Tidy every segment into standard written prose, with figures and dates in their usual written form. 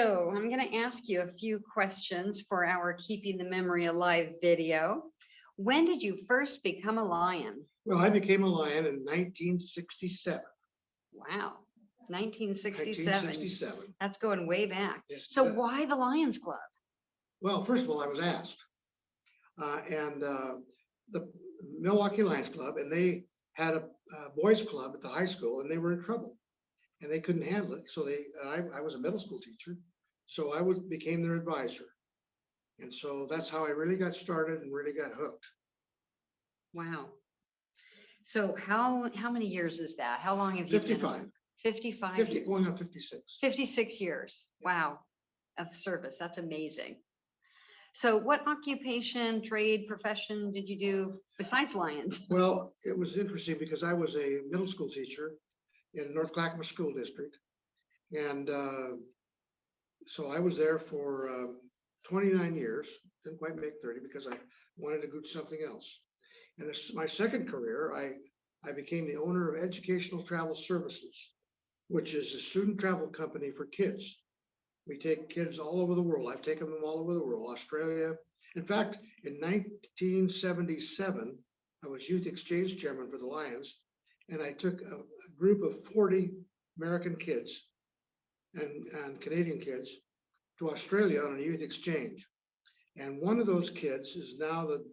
So I'm going to ask you a few questions for our Keeping the Memory Alive video. When did you first become a lion? Well, I became a lion in 1967. Wow, 1967. 1967. That's going way back. Yes, So why the Lions Club? well, first of all, I was asked, and the Milwaukee Lions Club, and they had a boys club at the high school, and they were in trouble, and they couldn't handle it. So I was a middle school teacher, so I became their advisor, and so that's how I really got started and really got hooked. Wow. So how many years is that? How long have you 55. been? 55. 50, going on 56. 56 years. Wow. Of service. That's amazing. So what occupation, trade, profession did you do besides Lions? Well, it was interesting because I was a middle school teacher in North Clackamas School District. And so I was there for 29 years, didn't quite make 30 because I wanted to do something else. And this is my second career. I became the owner of Educational Travel Services, which is a student travel company for kids. We take kids all over the world. I've taken them all over the world, Australia. In fact, in 1977, I was youth exchange chairman for the Lions, and I took a group of 40 American kids and Canadian kids to Australia on a youth exchange. And one of those kids is now the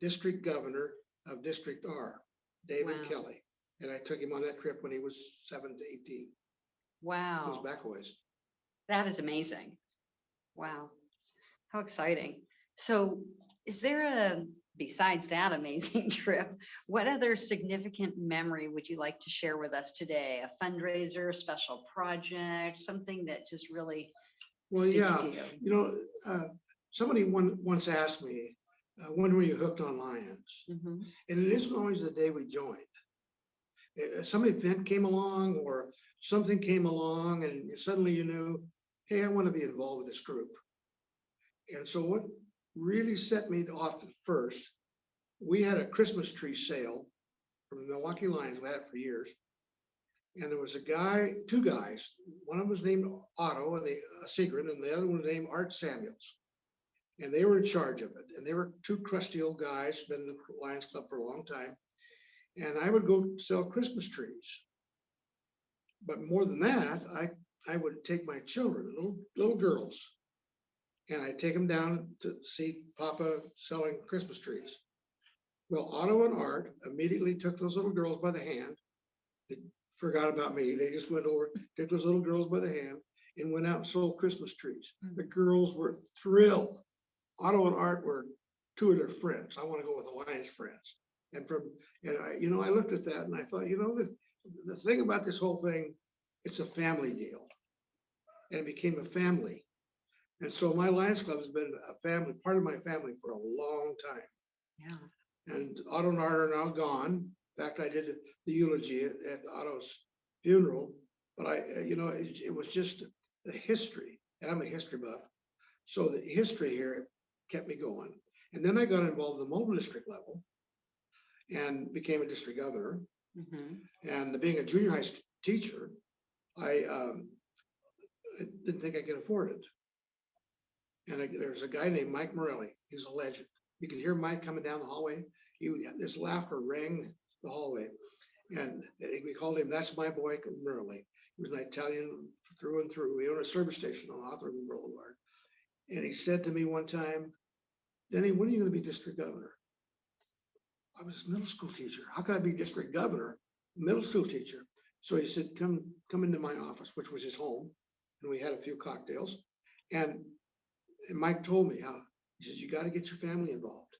district governor of District R, David Wow. Kelly. And I took him on that trip when he was 7 to 18. Wow. Goes back a ways. That is amazing. Wow. How exciting. So is there besides that amazing trip, what other significant memory would you like to share with us today? A fundraiser, a special project, something that just really speaks to you? You know, somebody once asked me, when were you hooked on Lions? Mhm. And it isn't always the day we joined. Some event came along or something came along and suddenly you knew, hey, I want to be involved with this group. And so what really set me off at first, we had a Christmas tree sale from the Milwaukee Lions. We had it for years. And there was a guy, two guys. One of them was named Otto and Sigrid, and the other one was named Art Samuels. And they were in charge of it. And they were two crusty old guys, been in the Lions Club for a long time. And I would go sell Christmas trees. But more than that, I would take my children, little girls, and I'd take them down to see Papa selling Christmas trees. Well, Otto and Art immediately took those little girls by the hand. They forgot about me. They just went over, took those little girls by the hand, and went out and sold Christmas trees. The girls were thrilled. Otto and Art were two of their friends. I want to go with the Lions friends. And I looked at that and I thought, the thing about this whole thing, it's a family deal. And it became a family. And so my Lions Club has been a family, part of my family for a long time. Yeah. And Otto and Art are now gone. In fact, I did the eulogy at Otto's funeral, but it was just the history, and I'm a history buff. So the history here kept me going. And then I got involved at the mobile district level and became a district governor. Mm-hmm. And being a junior high teacher, I didn't think I could afford it. And there's a guy named Mike Morelli. He's a legend. You could hear Mike coming down the hallway. His laughter rang the hallway. And we called him, that's my boy, Morelli. He was an Italian through and through. We owned a service station on Hawthorne Boulevard. And he said to me one time, Denny, when are you going to be district governor? I was a middle school teacher. How could I be district governor? Middle school teacher. So he said, come into my office, which was his home. And we had a few cocktails. And Mike told me how, he says, you got to get your family involved.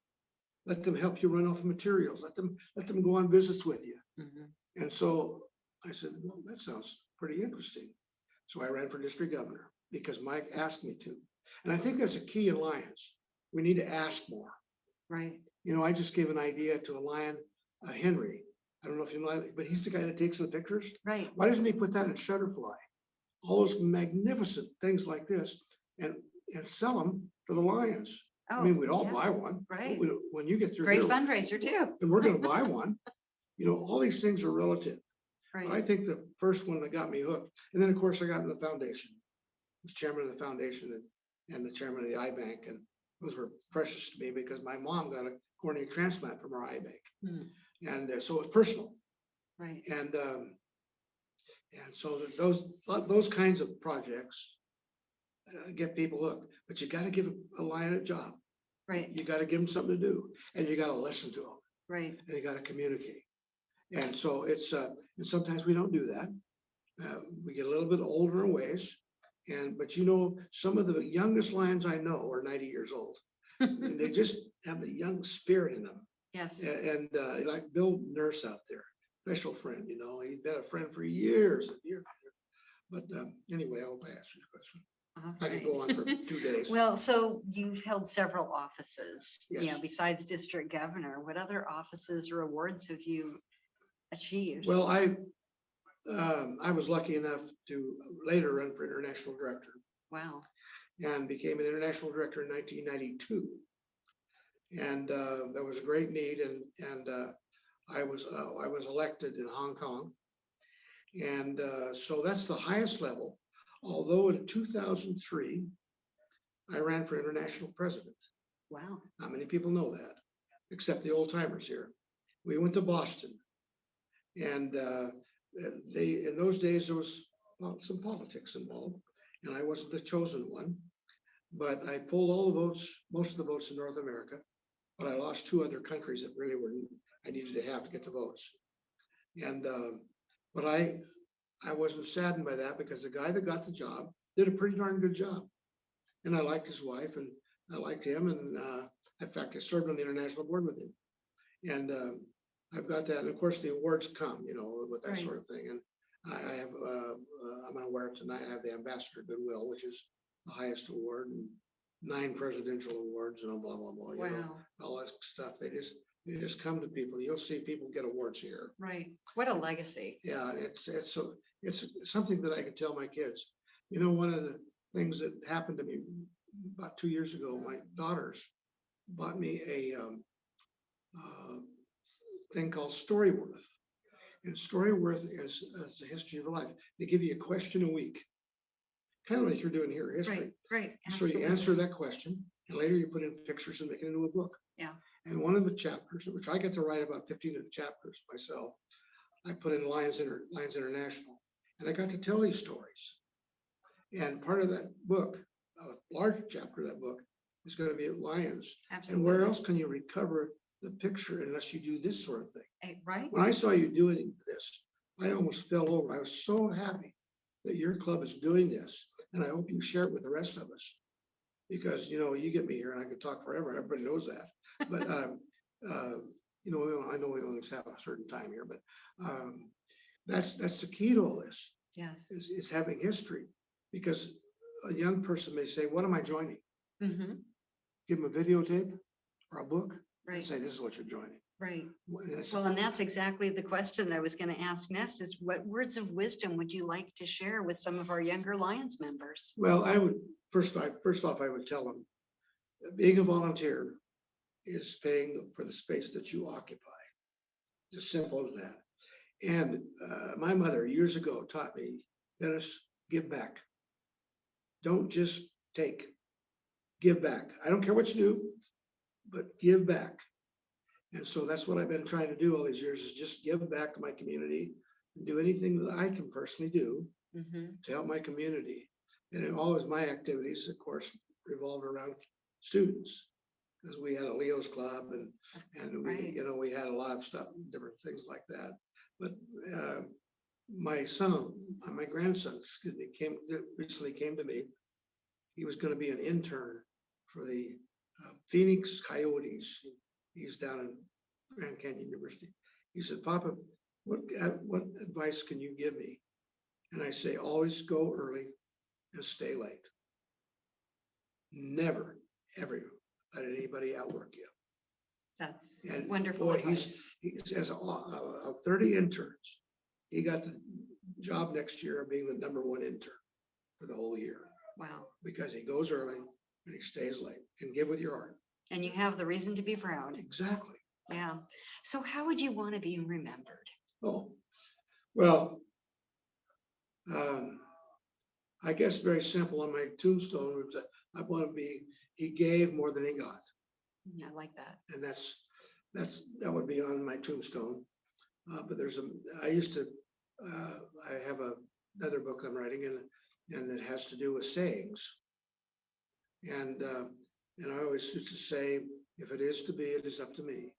Let them help you run off of materials. Let them go on visits with you. Mm-hmm. And so I said, well, that sounds pretty interesting. So I ran for district governor because Mike asked me to. And I think that's a key in Lions. We need to ask more. Right. I just gave an idea to a lion, Henry. I don't know if you know, but he's the guy that takes the pictures. Right. Why doesn't he put that in Shutterfly? All those magnificent things like this and sell them to the Lions. Oh, I mean, we'd all buy one. Right. When you get through great fundraiser too. And we're going to buy one. All these things are relative. Right. But I think the first one that got me hooked, and then of course I got in the foundation. was chairman of the foundation and the chairman of the eye bank. And those were precious to me because my mom got a cornea transplant from our eye bank. Hmm. And so it's personal. Right. And so those kinds of projects get people hooked, but you got to give a lion a job. Right. You got to give them something to do, and you got to listen to them, Right. and you got to communicate. And so it's and sometimes we don't do that. We get a little bit older in ways, but some of the youngest lions I know are 90 years old. And they just have the young spirit in them. Yes. And like Bill Nurse out there, special friend. He's been a friend for years and years. But anyway, I hope I answered your question. I could go on for 2 days. Well, so you've held several offices, Yes. besides district governor. What other offices or awards have you achieved? Well, I was lucky enough to later run for international director Wow. and became an international director in 1992. And there was a great need, and I was elected in Hong Kong, and so that's the highest level. Although in 2003, I ran for international president. Wow. Not many people know that, except the old timers here. We went to Boston, and in those days there was some politics involved, and I wasn't the chosen one, but I pulled all the votes, most of the votes in North America, but I lost 2 other countries that really I needed to have to get the votes. And but I wasn't saddened by that because the guy that got the job did a pretty darn good job, and I liked his wife and I liked him, and in fact I served on the international board with him, and I've got that. And of course the awards come, with that Right. sort of thing. And I have I'm gonna wear it tonight. I have the Ambassador Goodwill, which is the highest award, and 9 presidential awards, and blah blah blah. Wow. All that stuff. They just come to people. You'll see people get awards here. Right. What a legacy. Yeah, it's something that I can tell my kids. One of the things that happened to me about 2 years ago, my daughters bought me a thing called Storyworth. And Storyworth is the history of life. They give you a question a week, kind of like you're doing here, history. Right. So you answer that question, and later you put in pictures and make it into a book. Yeah. And one of the chapters, which I get to write about 15 of the chapters myself, I put in Lions International, and I got to tell these stories. And part of that book, a large chapter of that book, is going to be lions. Absolutely. And where else can you recover the picture unless you do this sort of thing? Right. When I saw you doing this, I almost fell over. I was so happy that your club is doing this, and I hope you share it with the rest of us, because you get me here and I could talk forever. Everybody knows that. But I know we only have a certain time here, but that's the key to all this. Yes. Is having history, because a young person may say, "What am I joining?" Mm-hmm. Give them a videotape or a book, Right. and say, "This is what you're joining." Right. That's- Well, and that's exactly the question I was going to ask next is what words of wisdom would you like to share with some of our younger Lions members? Well, I would first off, I would tell them that being a volunteer is paying for the space that you occupy. Just simple as that. And my mother years ago taught me, Dennis, give back. Don't just take, give back. I don't care what you do, but give back. And so that's what I've been trying to do all these years, is just give back to my community and do anything that I can personally do Mm-hmm. to help my community. And always my activities, of course, revolve around students, because we had a Leo's club and Right. we had a lot of stuff, different things like that. But my grandson, recently came to me. He was going to be an intern for the Phoenix Coyotes. He's down in Grand Canyon University. He said, "Papa, what advice can you give me?" And I say, always go early and stay late. Never, ever let anybody outwork you. That's And wonderful boy, advice. he's as of 30 interns, he got the job next year of being the #1 intern for the whole year, Wow. because he goes early and he stays late. And give with your heart. And you have the reason to be proud. Exactly. Yeah. So how would you want to be remembered? Oh, well, I guess very simple on my tombstone, was that I want to be, he gave more than he got. Yeah, I like that. And that would be on my tombstone. But I used to, I have another book I'm writing, and it has to do with sayings. And I always used to say, if it is to be, it is up to me.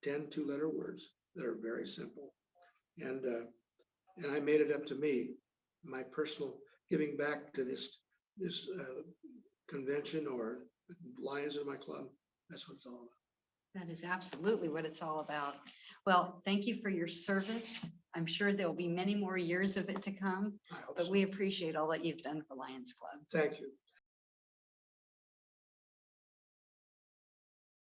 10 2-letter words that are very simple. And I made it up to me, my personal giving back to this convention or Lions in my club. That's what it's all about. That is absolutely what it's all about. Well, thank you for your service. I'm sure there'll be many more years of it to come, I hope but so. we appreciate all that you've done for Lions Club. Thank you.